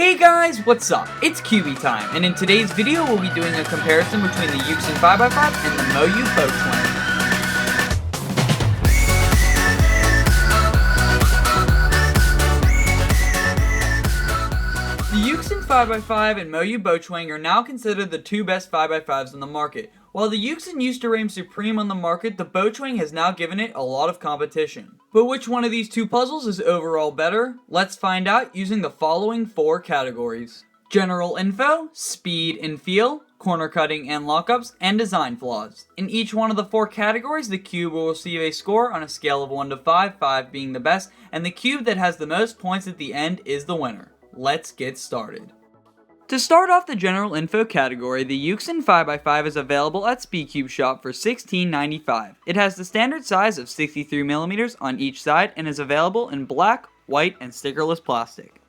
Hey guys, what's up? It's Cubey time, and in today's video we'll be doing a comparison between the Yuxin 5x5 and the Moyu Bochuang. The Yuxin 5x5 and Moyu Bochuang are now considered the two best 5x5s on the market. While the Yuxin used to reign supreme on the market, the Bochuang has now given it a lot of competition. But which one of these two puzzles is overall better? Let's find out using the following four categories: general info, speed and feel, corner cutting and lockups, and design flaws. In each one of the four categories, the cube will receive a score on a scale of 1 to 5, 5 being the best, and the cube that has the most points at the end is the winner. Let's get started. To start off the general info category, the Yuxin 5x5 is available at SpeedCube Shop for $16.95. It has the standard size of 63mm on each side and is available in black, white, and stickerless plastic.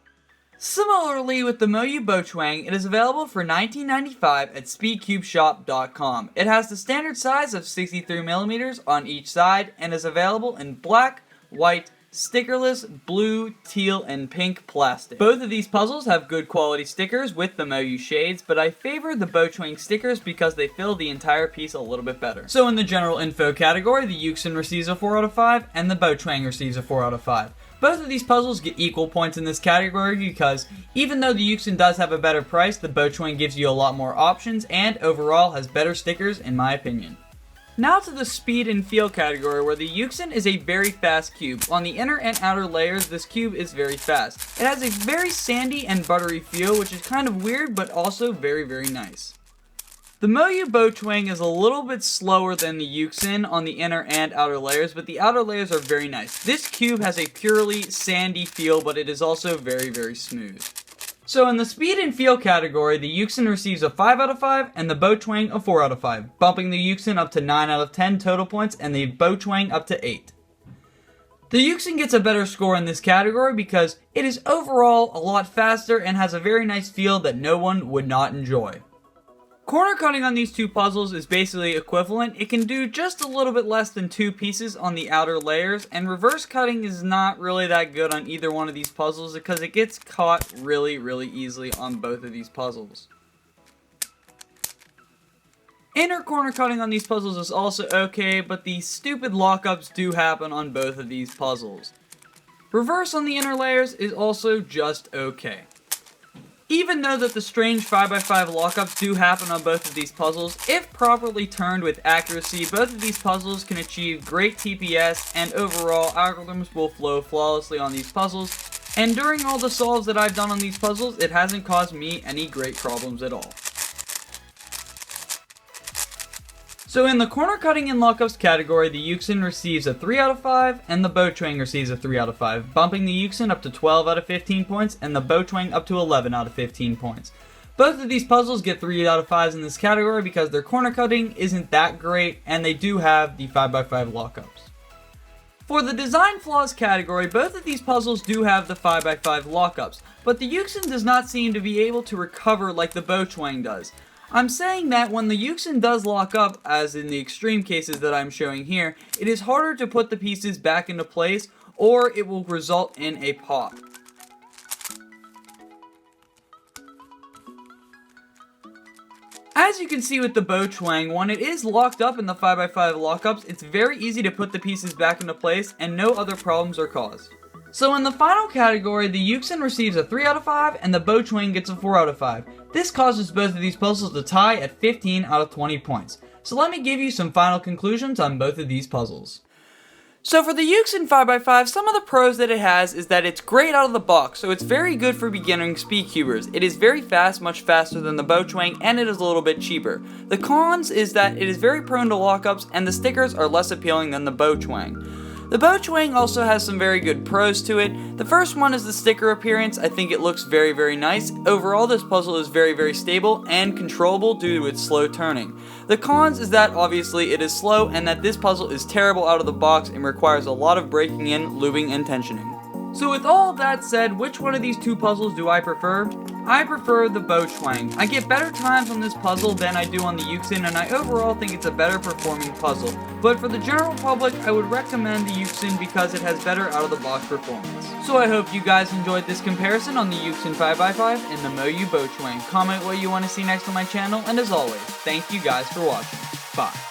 Similarly with the Moyu Bochuang, it is available for $19.95 at SpeedCubeShop.com. It has the standard size of 63mm on each side and is available in black, white, stickerless, blue, teal, and pink plastic. Both of these puzzles have good quality stickers with the Moyu shades, but I favor the Bochuang stickers because they fill the entire piece a little bit better. So in the general info category, the Yuxin receives a 4 out of 5, and the Bochuang receives a 4 out of 5. Both of these puzzles get equal points in this category because even though the Yuxin does have a better price, the Bochuang gives you a lot more options and overall has better stickers in my opinion. Now to the speed and feel category, where the Yuxin is a very fast cube. On the inner and outer layers, this cube is very fast. It has a very sandy and buttery feel, which is kind of weird, but also very, very nice. The Moyu Bochuang is a little bit slower than the Yuxin on the inner and outer layers, but the outer layers are very nice. This cube has a purely sandy feel, but it is also very, very smooth. So in the speed and feel category, the Yuxin receives a 5 out of 5 and the Bochuang a 4 out of 5, bumping the Yuxin up to 9 out of 10 total points and the Bochuang up to 8. The Yuxin gets a better score in this category because it is overall a lot faster and has a very nice feel that no one would not enjoy. Corner cutting on these two puzzles is basically equivalent. It can do just a little bit less than 2 pieces on the outer layers, and reverse cutting is not really that good on either one of these puzzles because it gets caught really, really easily on both of these puzzles. Inner corner cutting on these puzzles is also okay, but the stupid lockups do happen on both of these puzzles. Reverse on the inner layers is also just okay. Even though that the strange 5x5 lockups do happen on both of these puzzles, if properly turned with accuracy, both of these puzzles can achieve great TPS and overall algorithms will flow flawlessly on these puzzles, and during all the solves that I've done on these puzzles, it hasn't caused me any great problems at all. So in the corner cutting and lockups category, the Yuxin receives a 3 out of 5 and the Bochuang receives a 3 out of 5, bumping the Yuxin up to 12 out of 15 points and the Bochuang up to 11 out of 15 points. Both of these puzzles get 3 out of 5s in this category because their corner cutting isn't that great and they do have the 5x5 lockups. For the design flaws category, both of these puzzles do have the 5x5 lockups, but the Yuxin does not seem to be able to recover like the Bochuang does. I'm saying that when the Yuxin does lock up, as in the extreme cases that I'm showing here, it is harder to put the pieces back into place, or it will result in a pop. As you can see with the Bochuang, when it is locked up in the 5x5 lockups, it's very easy to put the pieces back into place and no other problems are caused. So in the final category, the Yuxin receives a 3 out of 5 and the Bochuang gets a 4 out of 5. This causes both of these puzzles to tie at 15 out of 20 points. So let me give you some final conclusions on both of these puzzles. So for the Yuxin 5x5, some of the pros that it has is that it's great out of the box, so it's very good for beginning speedcubers. It is very fast, much faster than the Bochuang, and it is a little bit cheaper. The cons is that it is very prone to lockups, and the stickers are less appealing than the Bochuang. The Bochuang also has some very good pros to it. The first one is the sticker appearance. I think it looks very, very nice. Overall, this puzzle is very, very stable and controllable due to its slow turning. The cons is that obviously it is slow and that this puzzle is terrible out of the box and requires a lot of breaking in, lubing, and tensioning. So with all of that said, which one of these two puzzles do I prefer? I prefer the Bochuang. I get better times on this puzzle than I do on the Yuxin, and I overall think it's a better performing puzzle. But for the general public, I would recommend the Yuxin because it has better out-of-the-box performance. So I hope you guys enjoyed this comparison on the Yuxin 5x5 and the Moyu Bochuang. Comment what you want to see next on my channel, and as always, thank you guys for watching. Bye.